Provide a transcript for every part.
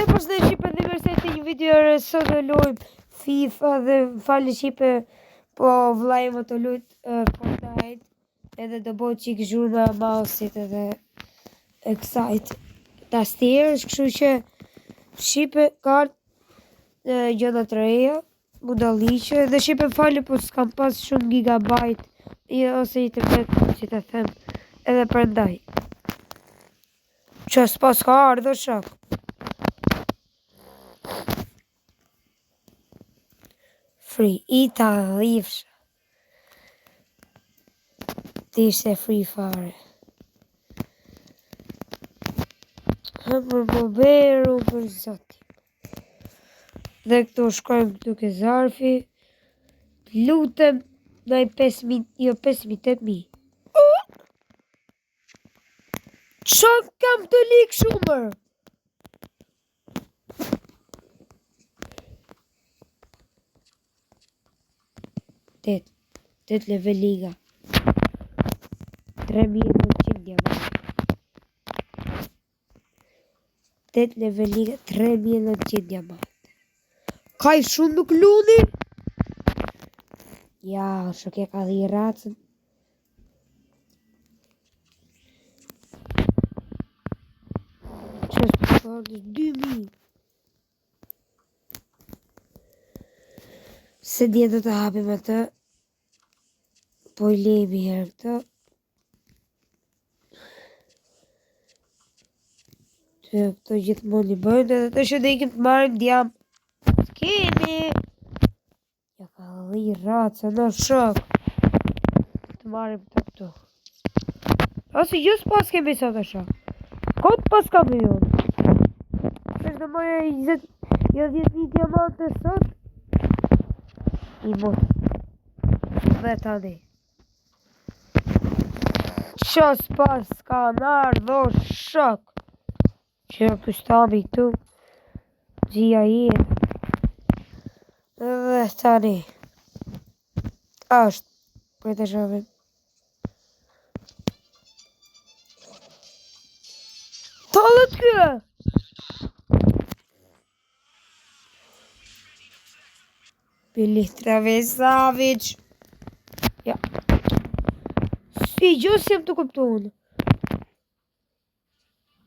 pas në Shqipe dhe mërse të një videore sot të lojmë FIFA dhe falë Shqipe, po vlajmë të lujtë Fortnite edhe të bojë qik zhurë me mausit edhe kësajt tastierës, kështu që Shqipe ka gjëna të reja, budaliqe dhe Shqipe falë po s'kam pas shumë gigabajt ose internet që të them edhe përndaj. Që s'pas ka ardhë shak. Free, Italifsha. Ti ishte free fare. Hëmër më beru për zoti. Dhe këtu shkojmë këtu ke zarfi. Lutem ndaj 5.000, jo 5.000, 8.000. Qa kam të likë shumër? Tet level liga. 3.900 diamant. 8 level liga, 3.900 diamant. Kaj shumë nuk luni? Ja, shukje ka dhe i racën. Qështë përshkardës 2.000. Se dje do të hapim atë. Po i lejmi herë këta. Që këto gjithmonë i bëjnë edhe të shëdekim të marim djam. S'kemi. Ja ka dhe i raca në shok. Të marim të këtu. Asi just pas kemi sot e shok. Kot pas kam e jonë. Kështë të marja 10.000 diamante sot. I mot. Dhe tani. Qos pas ka nardho shok. Që kështami këtu. Gjia jetë. Dhe tani. Ashtë. Për të shavim. Talët kë! Pilitra Vesavic. Ja. Si gjës jem të kuptonë.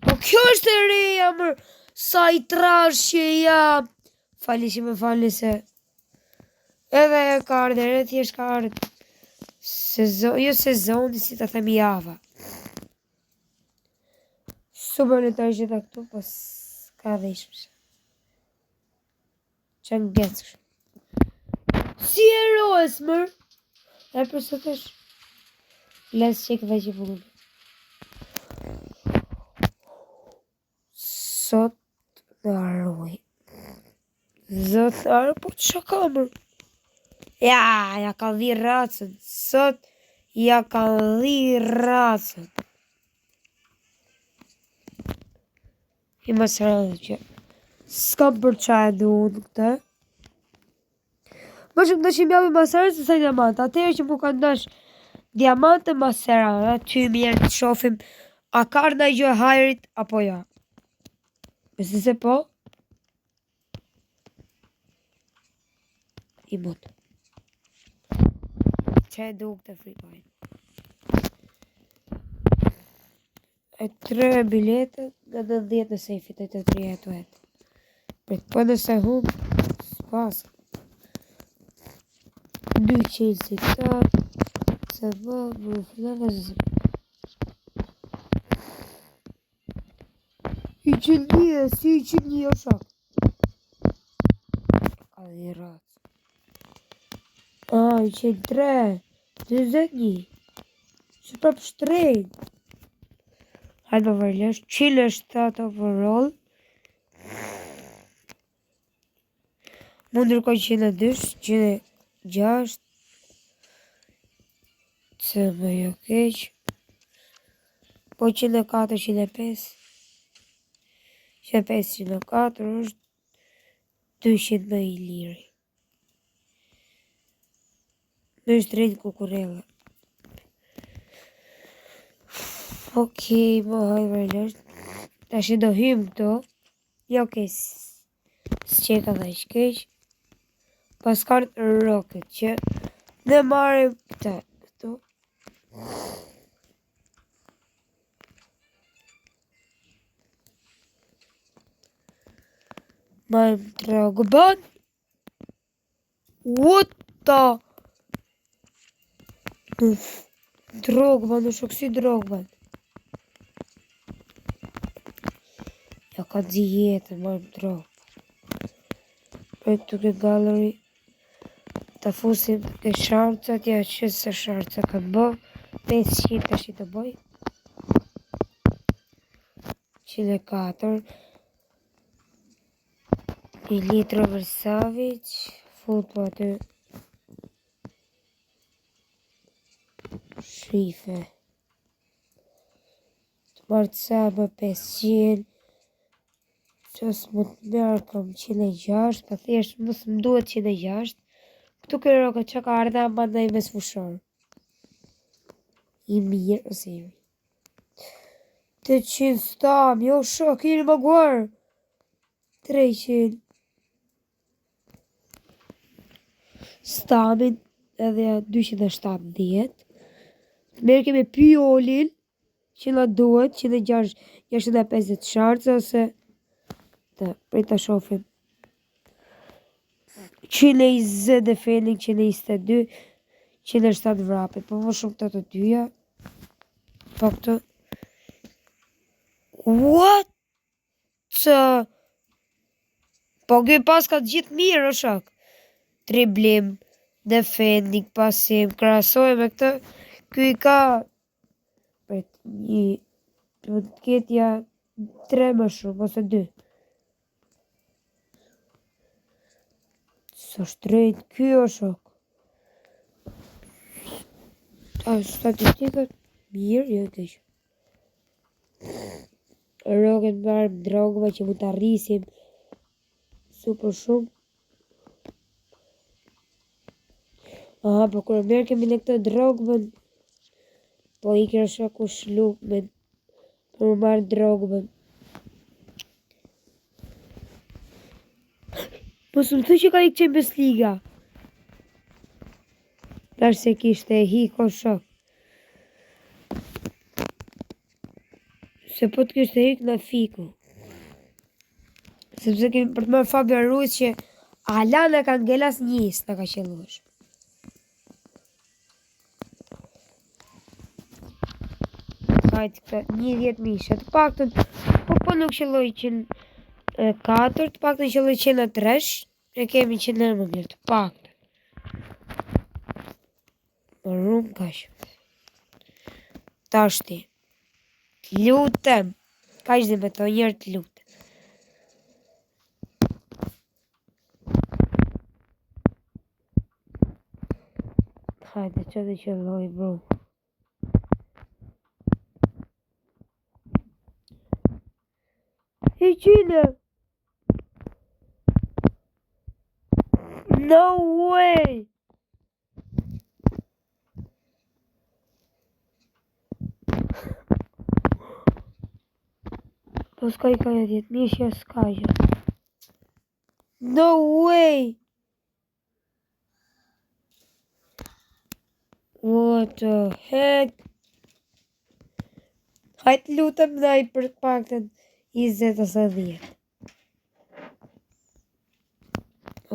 Po kjo është e reja mërë. Sa i trash që jam. Falishim e falise. Edhe ka ardhe re thjesht ka ardhe. Jo sezoni si të themi java. Super në të është gjitha këtu. Po s'ka dhe ishmë. Që në gëtë kështë. Si eroes mërë. E për sot është. Lesë qekë dhe që përgjë. Sot në arroj. Zot në arroj. Po që ka mërë. Ja ka dhi racën. Sot ja ka dhi racën. I më sërë që s'kam për qa e du në këta. Më shumë të që mjavi masërën se sa diamant. Atërë që mu ka ndash diamante masërën. Ty mirë të shofim. A ka në i gjë hajrit apo ja. Mësë se po. I mund. Që e du këtë free coin. E 3 biletët nga 90 në sejfit e të 3 jetu jetë. Për të përnë se hum, s'pas. 2 qenë si këta, se vë, më fëllën e zë. I qenë një, si i qenë një o shak. Ka dhe ratë. I qenë 3, 21. Që për pështrejnë. Hajde më vërlesh, 107 overall. Më ndërkoj 102, 106. Që më jo keq. Po 104, 105. 105, 104 është 200 më i liri. Në është rejnë kukurella. Okej, më hajë vërlesh. Ta shi do hymë këto. Jo, okej, s'qeka dhe ish keq. Pas kanë rocket që ne marim këtu. Marim Drogban. What the? Drogban, në shok si Drogban. Ja ka zi jetën, marim Drogban. Për të ke gallery. Ta fusim ke sharcat, ja që se sharca kanë bë. 500 të shi të bëj. 104. 1 litro Versavic. Full po aty. Shrife. Të marrë të sa më 500. Qës më të mërë kam 106. Pa thjesht mësë më duhet 106. Këtu kërë roka që ka ardha ma ndaj me sfushor. I mirë ose i mirë. 800 stam, jo shok, i në më guarë. 300. Stamin edhe 270. Merë kemi Piolin, që nga duhet, 150 sharca ose të prej të shofim. 120 defending, 122, 107 vrape, po më shumë të dyja. Po këtë. What? Po gjë pas ka gjithë mirë o shok. Driblim, defending, pasim, krasoj me këtë. Ky ka për një të ketja 3 më shumë, ose 2. Së shtrejt, ky o shok. Statistikat, mirë, jo keq. Rocket marëm Drogba që mu të arrisim super shumë. Aha, po kërë merë kemi në këtë Drogban, po i kërë shaku shlukmen për më marë Drogban. Po së më thu që ka i Champions Liga. Tash se kishte e hiko shok. Se po të kishte hik në fiku. Sepse kemi për të marë Fabian Ruiz që Alana ka ngelas njës në ka qëllush. Hajtë këtë 10 mishe të paktën, po nuk qëlloj 104, të paktën qëlloj 103, e kemi 100 më mirë të paktën. Më rrumë kash. Tashti. Të lutem. Kash dhe me të njërë të lutem. Hajde që dhe që loj bro. E qile. No way. Po s'ka i ka e 10 mishja s'ka gjë. No way! What the heck? Hajt lutem ndaj për paktën 20 ose 10.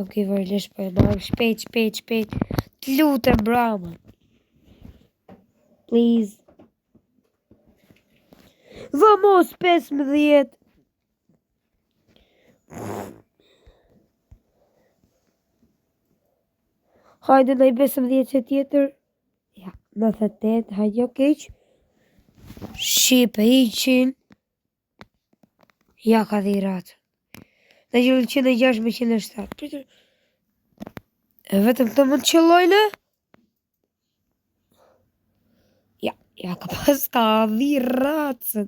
Ok, vërlesh për e marrë shpejt. Të lutem brama. Please. Vamos 15. Hajde në i 15 që tjetër. Ja, 98, hajde jo keq. Shqipe 100. Ja ka dhe i ratë. Në gjëllë 106 me 107. E vetëm këtë mund të qëllojnë? Ja ka pas ka dhe i ratësën.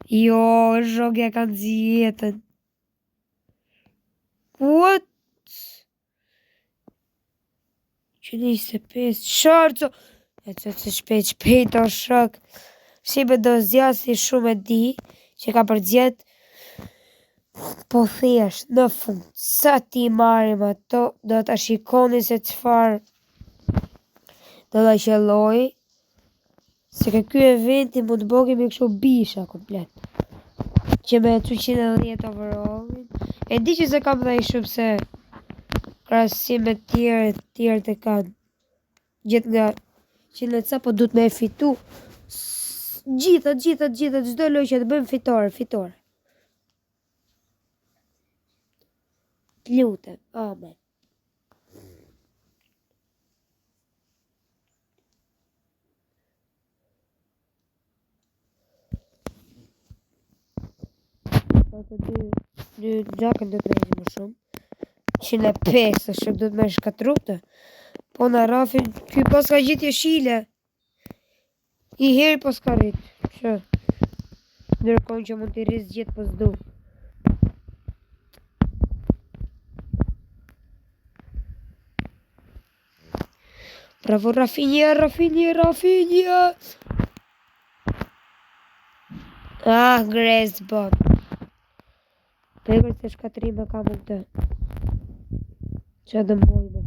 Jo, shokja kanë zjetën. What? 125 sharco. E të shpejt o shok. Shqipe do zjasi shumë e di që ka për zjetë Po thjesht në fund, sa ti marrim ato, do ta shikoni se çfarë do ta qelloj. Se ke ky eventi mund të bëhemi kështu bisha komplet. Që me 210 overall. E di që se kam dhe i shumë se krahasim me tjerë të kanë gjithë nga 100 ca, po duhet me e fitu gjitha, çdo lojë që të bëjmë fitore. Lutem, amen. Në gjakën do të rejtë më shumë. 105 është do të me shkatrupte. Po në rafin, ky pas ka gjithë jeshile. I heri pas ka rritë. Që ndërkohë që mund t'i rrisë gjithë pas du. Bravo Rafinha. Ah, Grace bot. Pegër se shkatrime ka mund të. Që dëmbojme.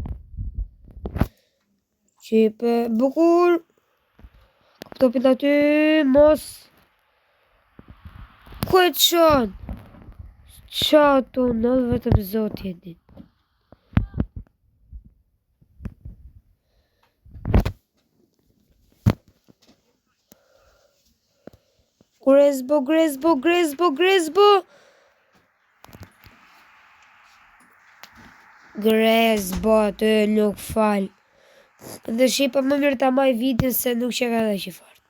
Qipe, bukur. Topin aty, mos. Ku e qon? Qatu, në vetëm zot jeni. Gresbo. Gresbo aty nuk fal. Dhe shipa më mirë ta maj vitin se nuk që ka dhe që fart.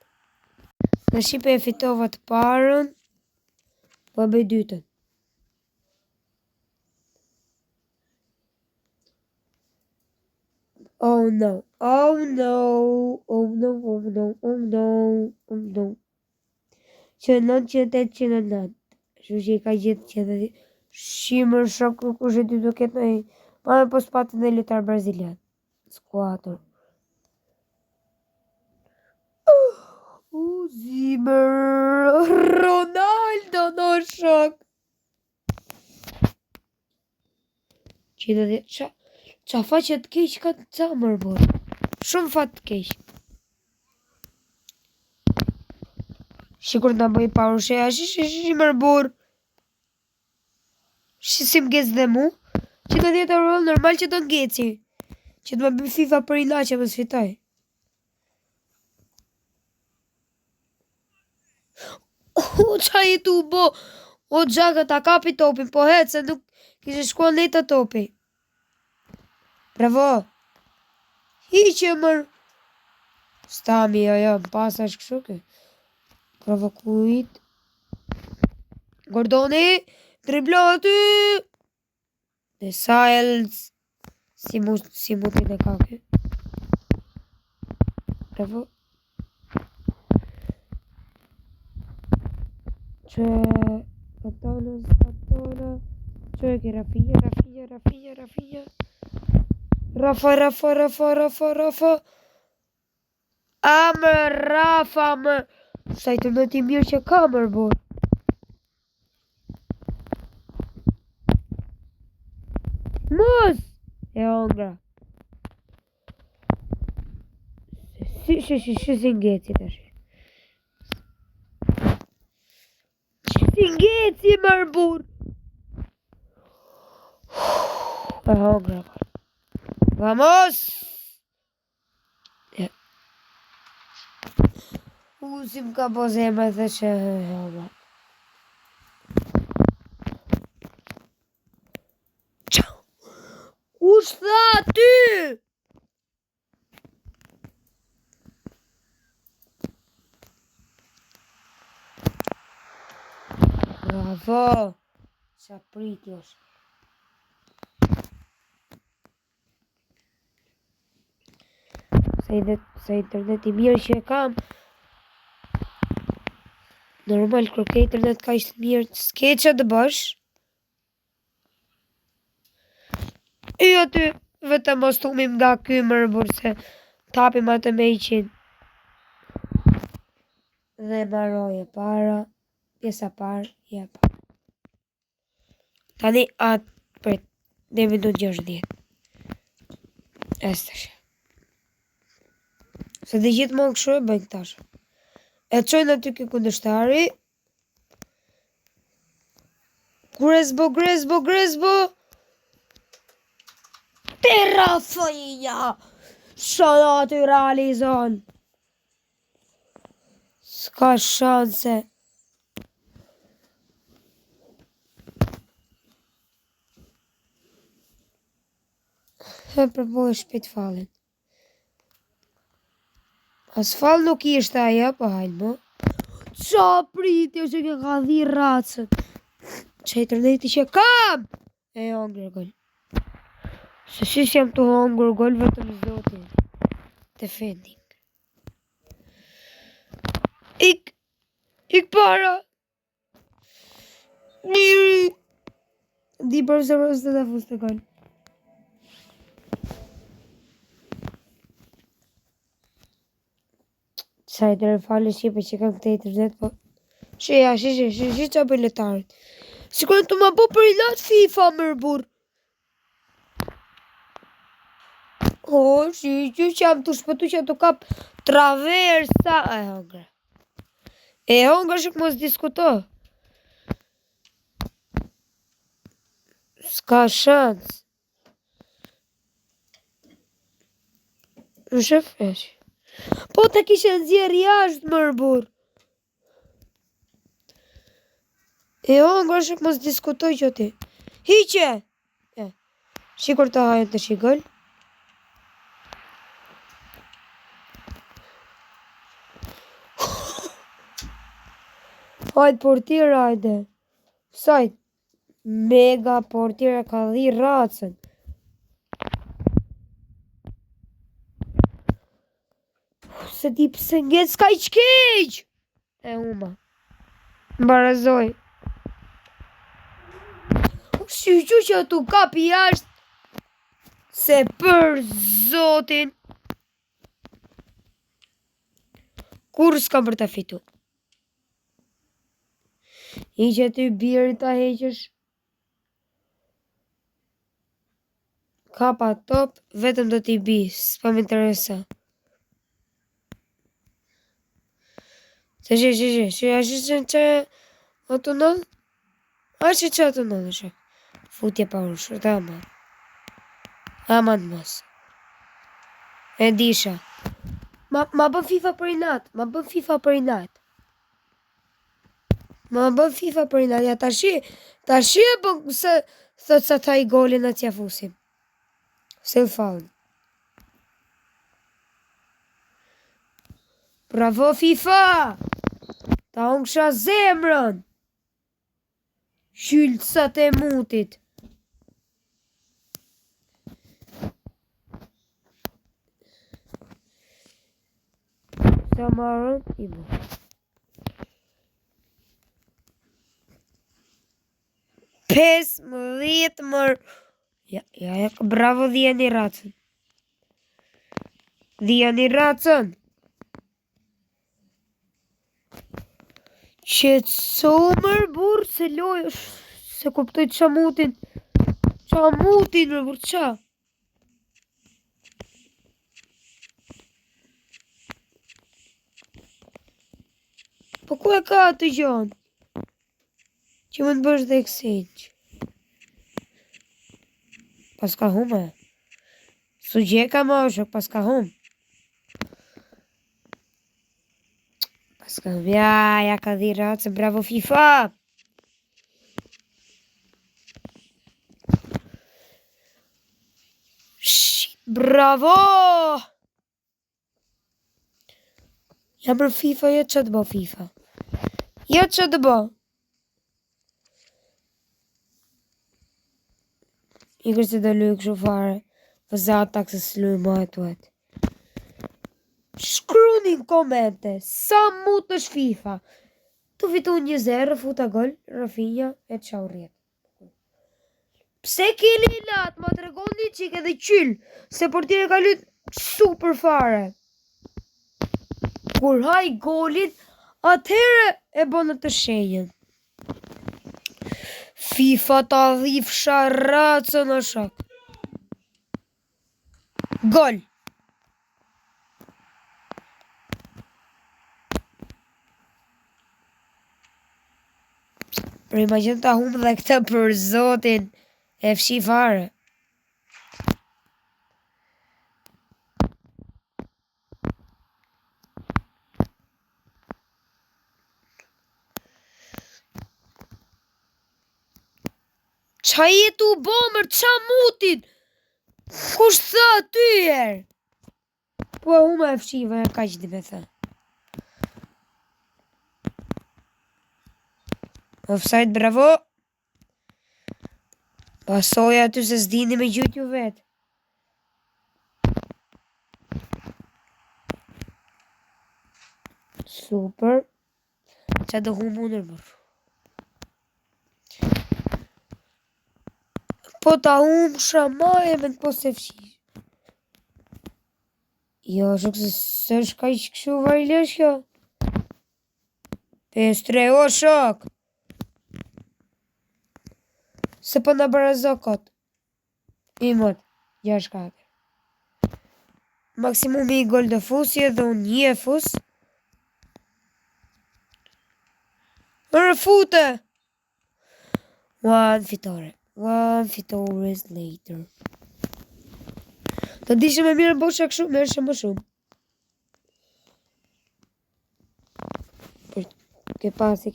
Dhe shipa e fitova të parën, po bëj dytën. Oh no. Që 909. Shu që I ka gjithë që dhe shimër shokë kushe ty do ketë nëjë. Ma me pos patë në lutar brazilian. Skuator. Zimër. Ronaldo në shok. Që dhe qa faqet keq ka të camër bërë. Shumë fat të keq. Shikur të bëj parushe, shimër burë. Shisim gec dhe mu. 110 euro normal që do ngeci. Që të më bëj FIFA për ila që më sfitoj. Qa I tu bo? O gjaka ta kapi topin, po hetë se nuk kishe shkuan leta topi. Bravo. Hiqe mër. Stami, jo, më pasa është këshuke. Provokuit. Gordoni. Driblo aty. Dhe Siles. Si mutin e kake. Bravo. Që Patona. Që e ki Rafinha. Rafa. Amë Rafa më. Sa I të në ti mirë që kamër bërë. Mos! E ongra. Si ngeci të shi. Si ngeci mërë burë. E ongra. Vamos! Si më ka po zemra dhe që Kush tha ty? Bravo. Qa priti është. Se interneti mirë që e kam. Normal, kërke internet ka ishtë mirë. S'ke që të bësh. I aty vetëm mos tumim nga ky mërbur se tapim atë me 100. Dhe mbaroj e para. Pjesa parë, jepa. Tani atë për 1 minutë 60. Estash. Se dhe gjithmonë kështu e bëjnë këtash. E çojnë aty ke kundërshtari. Gresbo. Terrafinha. Shana të realizon. S'ka shanse. Përboj shpejt fallin. As fall nuk ishte ajo, po hajnë mo. Qa pritjo që ke ka dhi racën. Që i tërneti që kam. E hongër gol. Se si jam të hongër gol vetëm zotin. Defending. Ik para. Miri. Di përse të da fus të gol. Sa i tërë falë shqipe që kam këtë internet, po... Shi qa për letarit. Si kërën të ma bo për i latë FIFA, mërbur. Shi që jam të shpëtu që të kap traversa. E hongre shuk mos diskuto. S'ka shans. Në shëfesh. Po të kishe nëzjerë jashtë, mërbur. E hongre shuk mos diskutoj që ti. Hiqe! Shikur të hajën të shigëll. Hajtë portirë, hajde. Sajtë. Mega portirë ka dhi racën. Se ti pëse nget s'ka i qkeq. E uma. Mbarazoj. Si që që tu kapi jashtë. Se për zotin. Kur s'kam për të fitu. I që ty birë ta heqësh. Kapa top, vetëm do t'i bi, s'pa më interesa. Se që që ato nëllë? Që ato nëllë, shë. Futje pa unë, shërta aman. Aman mos. E disha. Ma bën FIFA për i natë, Ma bën FIFA për i natë, ja ta shi e bën se thët sa ta i golin atë ja fusim. Se fallën. Bravo FIFA! Ta unë kësha zemrën! Qylësat e mutit! Sa marën, i bu. Pes, më dhjetë, mërë. Ja, bravo dhjeni racën. Qetëso mërbur se lojë, se kuptoj qamutin mërbur, qa? Po ku e ka të gjonë? Që më të bësh dhe exchange. Pas ka hume. Su gjeka ma shok, pas ka hume. Ja ka dhi racë, bravo FIFA! Bravo! Ja për FIFA, jo që të bo FIFA. Jo që të bo. I kërë të lujë këshu fare. Vëzat tak se së lujë ma e tuet. Shkruni në komente, sa mut është FIFA. Tu fitu 1-0, futa gol, Rafinha e qau rjetë. Pse kili latë, ma të regoni qik edhe qyll, se portire ka lutë super fare. Kur haj golit, atëhere e bonë të shenjën. FIFA ta dhif sharacën o shok. Gol. Për imagine ta humbë dhe këtë për zotin e fshi fare. Qa jetu bomër, qa mutin? Kush tha ty erë? Po humbë e fshiva e ka që di me thë. Offside, bravo. Pasoja aty se s'dini me gjyt ju vetë. Super. Qa do humbë unër bërë. Po ta humbë shamaje me në po se fshi. Jo, shuk se së shka i këshu vajlesh kjo. 5-3, o shok. Se po në barazokot. I mot, 6-4. Maksimumi i gol dhe fusi edhe unë një e fus. Rëfute! One fitore is later. Të dishë me mirë bosha këshu, merë më shumë. Ke pasi.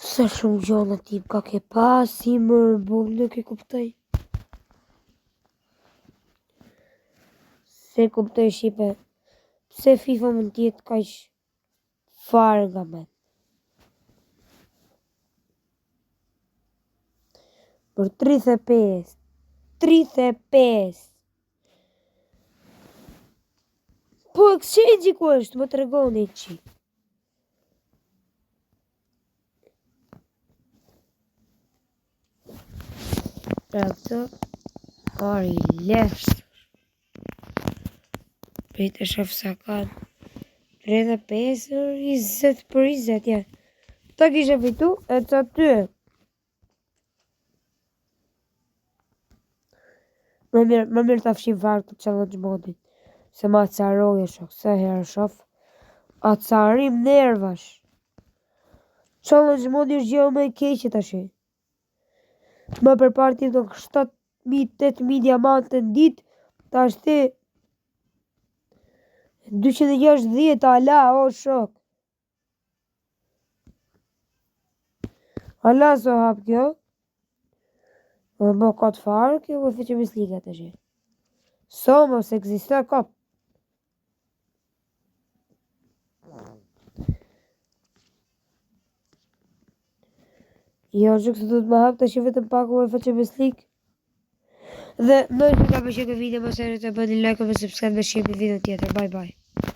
Sa shumë gjona tip ka ke pasi, mërë bull, nuk e kuptoj. Se kuptoj shipe, pse FIFA më tjetë ka ish farë nga me. Për 35. Po exchange ku është, më të regoni që. Pra këto, ari lefës. Prit e shof sa kanë. 35, 20 për 20, ja. Ta kishe fitu, e ca ty. Më mirë ta fshim varë të challenge modit. Se ma caroj e shok, se herë shof. A carim nervash. Challenge modi është gjë me keqe të shi. Më për parti në 7.000-8.000 diamante në dit, ta shti 260 ala, o shok. Ala so hap kjo. Më ka të farë, kjo më fëqë misliga të shi. So mos eksista kap. Jo, që këtë du të më hap të shi vetëm paku më fëqë mislik. Dhe në që ka përshë këtë video, më sërë të bëni like, më subscribe, më shqip një video tjetër. Bye bye.